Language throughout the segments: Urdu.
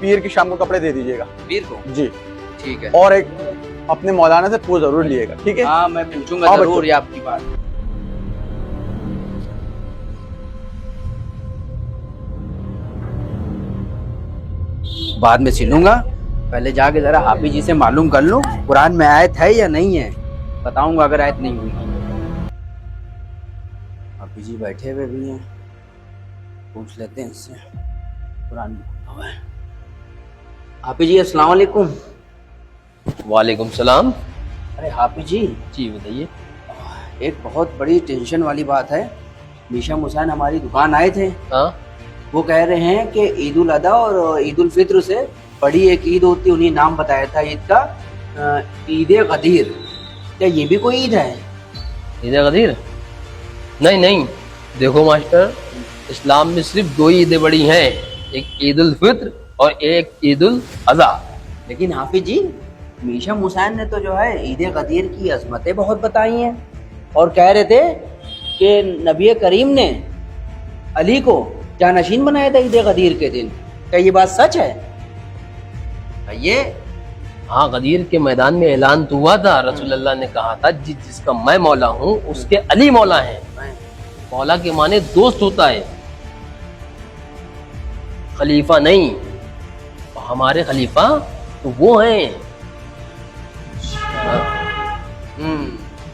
پیر کی شام کو کپڑے دے دیجیے گا پیر کو جی. ٹھیک ہے. اور ایک اپنے مولانا سے پوچھ ضرور لیے گا, ٹھیک ہے؟ ہاں میں پوچھوں گا ہاں ضرور, بچوں. یہ آپ کی بات. بعد میں سلوں گا, پہلے جا کے ذرا حافظ جی سے معلوم کر لوں قرآن میں آیت ہے یا نہیں ہے, بتاؤں گا اگر آیت نہیں ہوئی. حافظ جی بیٹھے ہوئے بھی ہیں, پوچھ لیتے ہیں اس سے قرآن میں لکھا ہوا ہے. حافظ جی السلام علیکم. وعلیکم السلام. ارے حافظ جی, جی بتائیے. ایک بہت بڑی ٹینشن والی بات ہے. میشم حسین ہماری دکان آئے تھے, ہاں وہ کہہ رہے ہیں کہ عید الاضحیٰ اور عید الفطر سے بڑی ایک عید ہوتی ہے, انہیں نام بتایا تھا عید کا, عید غدیر. کیا یہ بھی کوئی عید ہے؟ عید غدیر؟ نہیں نہیں, دیکھو ماسٹر, اسلام میں صرف دو عیدیں بڑی ہیں, ایک عید الفطر اور ایک عید الاضحیٰ. لیکن حافظ جی میشم حسین نے تو جو ہے عید غدیر کی عظمتیں بہت بتائی ہیں, اور کہہ رہے تھے کہ نبی کریم نے علی کو جانشین بنایا تھا عید غدیر کے دن. کیا یہ بات سچ ہے؟ یہ ہاں, غدیر کے میدان میں اعلان تو ہوا تھا, رسول اللہ نے کہا تھا جس کا میں مولا ہوں اس کے علی مولا ہیں. مولا کے معنی دوست ہوتا ہے, خلیفہ نہیں. ہمارے خلیفہ تو وہ ہیں.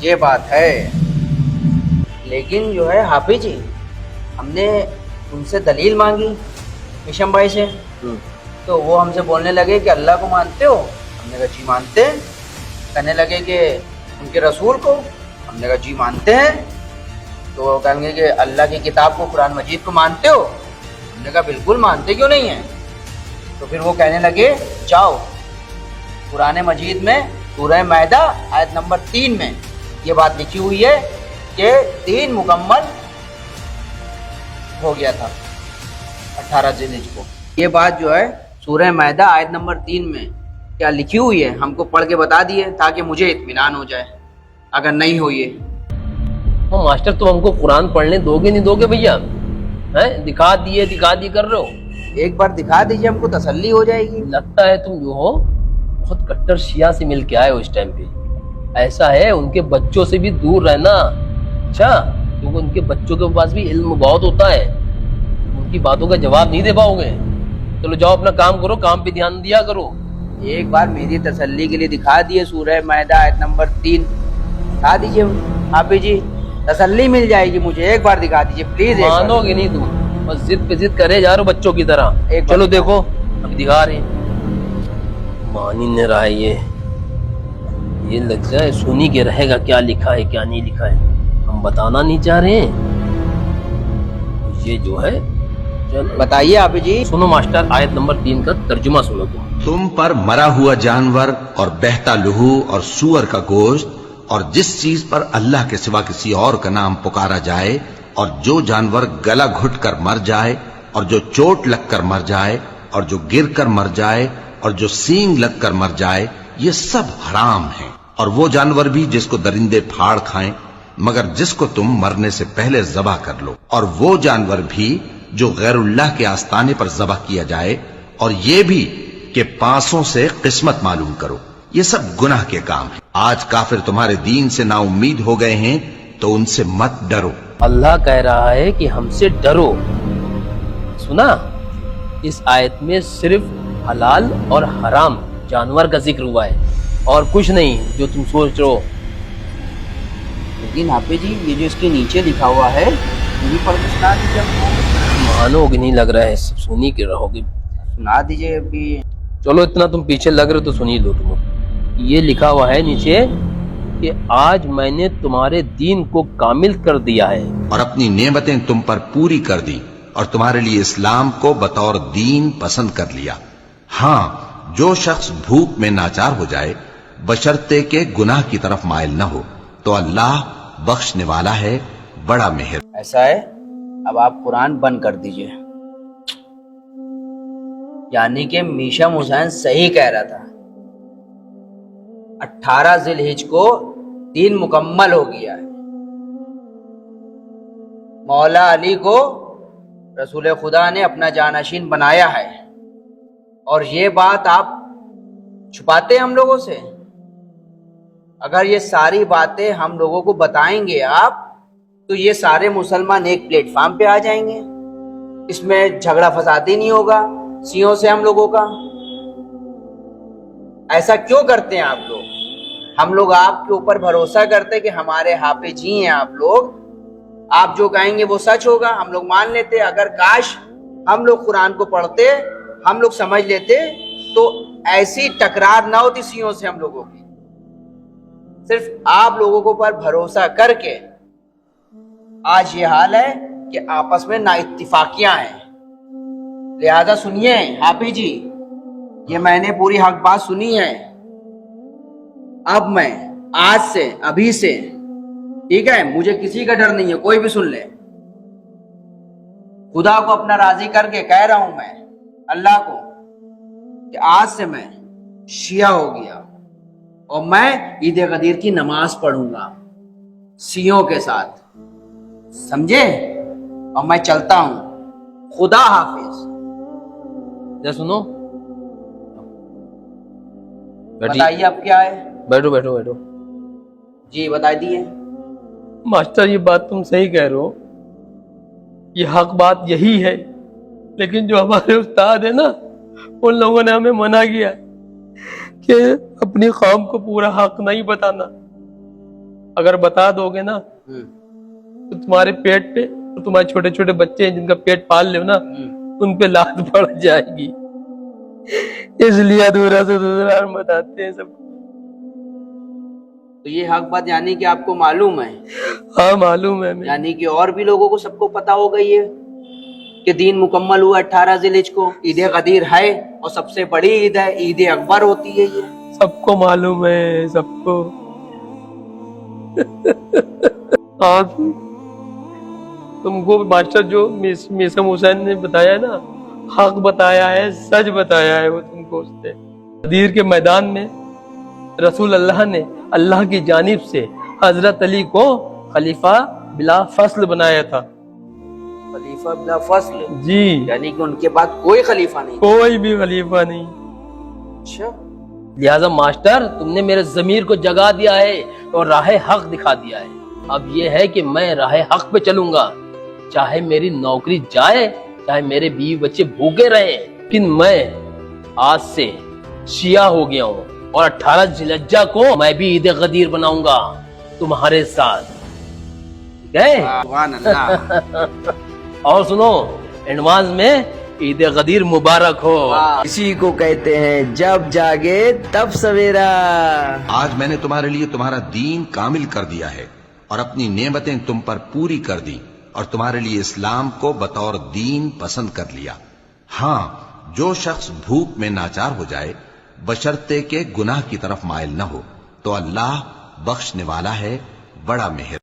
یہ بات ہے. لیکن جو ہے حافظ جی, ہم نے ان سے دلیل مانگی میشم بھائی سے, تو وہ ہم سے بولنے لگے کہ اللہ کو مانتے ہو؟ ہم نے کہا جی مانتے ہیں. کہنے لگے کہ ان کے رسول کو؟ ہم نے کہا جی مانتے ہیں. تو وہ کہیں گے کہ اللہ کی کتاب کو, قرآن مجید کو مانتے ہو؟ ہم نے کہا بالکل مانتے, کیوں نہیں ہیں. تو پھر وہ کہنے لگے جاؤ قرآن مجید میں سورہ مائدہ آیت نمبر 3 میں یہ بات لکھی ہوئی ہے کہ دین مکمل ہو گیا تھا 18 ذی الحجہ کو. یہ بات جو ہے سورہ مائدہ آیت نمبر 3 میں کیا لکھی ہوئی ہے ہم کو پڑھ کے بتا دیے, تاکہ مجھے اطمینان ہو جائے اگر نہیں ہو یہ. ہاں ماسٹر, تم ہم کو قرآن پڑھنے دو گے نہیں دو گے بھیا؟ دکھا دیے کر رہے ہو. ایک بار دکھا دیجیے, ہم کو تسلی ہو جائے گی. لگتا ہے تم جو ہو بہت کٹر شیعہ سے مل کے آئے ہو اس ٹائم پہ. ایسا ہے, ان کے بچوں سے بھی دور رہنا. اچھا, کیونکہ ان کے بچوں کے پاس بھی علم بہت ہوتا ہے, ان کی باتوں کا جواب نہیں دے پاؤ گے. چلو جاؤ اپنا کام کرو, کام پہ دھیان دیا کرو. ایک بار میری تسلی کے لیے دکھا دیے سورہ مائدہ آیت نمبر 3 دکھا دیجیے حافظ جی, تسلی مل جائے گی مجھے. ایک بار دکھا دیجیے پلیز. مانو گے نہیں تم, بس ضد پہ ضد کرے جا رہے ہو بچوں کی طرح. چلو دیکھو اب دکھا رہے ہیں. مان ہی نہیں رہا ہے یہ لگ جائے سنی کے رہے گا کیا لکھا ہے کیا نہیں لکھا ہے. ہم بتانا نہیں چاہ رہے ہیں, یہ جو ہے. بتائیے حافظ جی. سنو ماسٹر, آیت نمبر 3 کا ترجمہ سنو تم پر مرا ہوا جانور اور بہتا لہو اور سور کا گوشت اور جس چیز پر اللہ کے سوا کسی اور کا نام پکارا جائے, اور جو جانور گلا گھٹ کر مر جائے, اور جو چوٹ لگ کر مر جائے, اور جو گر کر مر جائے, اور جو سینگ لگ کر مر جائے, یہ سب حرام ہیں. اور وہ جانور بھی جس کو درندے پھاڑ کھائیں, مگر جس کو تم مرنے سے پہلے ذبح کر لو. اور وہ جانور بھی جو غیر اللہ کے آستانے پر ذبح کیا جائے, اور یہ بھی کہ پانسوں سے قسمت معلوم کرو. یہ سب گناہ کے کام ہیں. آج کافر تمہارے دین سے نا امید ہو گئے ہیں, تو ان سے مت ڈرو. اللہ کہہ رہا ہے کہ ہم سے ڈرو. سنا, اس آیت میں صرف حلال اور حرام جانور کا ذکر ہوا ہے, اور کچھ نہیں جو تم سوچ رہے ہو. لیکن حافظ جی یہ جو اس کے نیچے لکھا ہوا ہے یہ بھی پڑھ کے سنا دیجیے. مانو گے نہیں لگ رہا ہے, سب سنی کے رہو گے. سنا دیجیے ابھی. چلو اتنا تم پیچھے لگ رہے تو سنی لو. تم یہ لکھا ہوا ہے نیچے کہ آج میں نے تمہارے دین کو کامل کر دیا ہے, اور اپنی نعمتیں تم پر پوری کر دی, اور تمہارے لیے اسلام کو بطور دین پسند کر لیا. ہاں, جو شخص بھوک میں ناچار ہو جائے بشرطے کے گناہ کی طرف مائل نہ ہو, تو اللہ بخشنے والا ہے, بڑا مہر. ایسا ہے, اب آپ قرآن بند کر دیجئے. یعنی کہ میشم حسین صحیح کہہ رہا تھا, 18 ذی الحجہ کو دین مکمل ہو گیا ہے. مولا علی کو رسول خدا نے اپنا جانشین بنایا ہے, اور یہ بات آپ چھپاتے ہیں ہم لوگوں سے. اگر یہ ساری باتیں ہم لوگوں کو بتائیں گے آپ تو یہ سارے مسلمان ایک پلیٹ فارم پہ آ جائیں گے, اس میں جھگڑا فساد ہی نہیں ہوگا شیعوں سے ہم لوگوں کا. ایسا کیوں کرتے ہیں آپ لوگ؟ ہم لوگ آپ کے اوپر بھروسہ کرتے کہ ہمارے حافظ جی ہیں آپ لوگ, آپ جو کہیں گے وہ سچ ہوگا, ہم لوگ مان لیتے. اگر کاش ہم لوگ قرآن کو پڑھتے, ہم لوگ سمجھ لیتے تو ایسی ٹکرار نہ ہوتی شیعوں سے ہم لوگوں کی. صرف آپ لوگوں کو پر بھروسہ کر کے آج یہ حال ہے کہ آپس میں نا اتفاقیاں ہیں. لہذا سنیے حافظ جی, یہ میں نے پوری حق بات سنی ہے. اب میں آج سے ابھی سے, ٹھیک ہے, مجھے کسی کا ڈر نہیں ہے, کوئی بھی سن لے. خدا کو اپنا راضی کر کے کہہ رہا ہوں میں اللہ کو کہ آج سے میں شیعہ ہو گیا اور میں عید غدیر کی نماز پڑھوں گا شیعوں کے ساتھ, سمجھے؟ اور میں چلتا ہوں. خدا حافظ. جا سنو, بتائیے اب کیا ہے؟ بیٹھو بیٹھو بیٹھو. جی بتا دیے. ماسٹر یہ بات تم صحیح کہہ رہے ہو, یہ حق بات یہی ہے, لیکن جو ہمارے استاد ہیں نا ان لوگوں نے ہمیں منع کیا کہ اپنی قوم کو پورا حق نہیں بتانا. اگر بتا دو گے نا تو تمہارے پیٹ پہ, تمہارے چھوٹے چھوٹے بچے ہیں جن کا پیٹ پال لے نا, ان پہ لات پڑ جائے گی. اس لیے ادھورا سے ادھورا بتاتے ہیں سب کو. تو یہ حق بات یعنی کہ آپ کو معلوم ہے؟ ہاں معلوم ہے ہمیں. یعنی کہ اور بھی لوگوں کو سب کو پتا ہو گئی ہے کہ دین مکمل ہوا 18 ذی الحجہ کو, عید غدیر ہے اور سب سے بڑی عید ہے, عید اکبر ہوتی ہے. یہ سب کو معلوم ہے, سب کو. تم کو ماسٹر جو میسم حسین نے بتایا نا, حق بتایا ہے, سچ بتایا ہے وہ تم کو. اس نے غدیر کے میدان میں رسول اللہ نے اللہ کی جانب سے حضرت علی کو خلیفہ بلا فصل بنایا تھا. خلیفہ بلا فصل؟ جی, یعنی کہ ان کے بعد کوئی خلیفہ نہیں, کوئی بھی خلیفہ نہیں. اچھا, لہذا ماسٹر تم نے میرے ضمیر کو جگا دیا ہے اور راہ حق دکھا دیا ہے. اب یہ ہے کہ میں راہ حق پہ چلوں گا, چاہے میری نوکری جائے, چاہے میرے بیوی بچے بھوکے رہیں, لیکن میں آج سے شیعہ ہو گیا ہوں اور 18 ذی الحجہ کو میں بھی عید غدیر بناؤں گا تمہارے ساتھ. گئے؟ سبحان اللہ. اور سنو, ایڈوانس میں عید غدیر مبارک ہو. اسی کو کہتے ہیں جب جاگے تب سویرا. آج میں نے تمہارے لیے تمہارا دین کامل کر دیا ہے اور اپنی نعمتیں تم پر پوری کر دی اور تمہارے لیے اسلام کو بطور دین پسند کر لیا. ہاں, جو شخص بھوک میں ناچار ہو جائے بشرطے کے گناہ کی طرف مائل نہ ہو تو اللہ بخشنے والا ہے, بڑا مہر.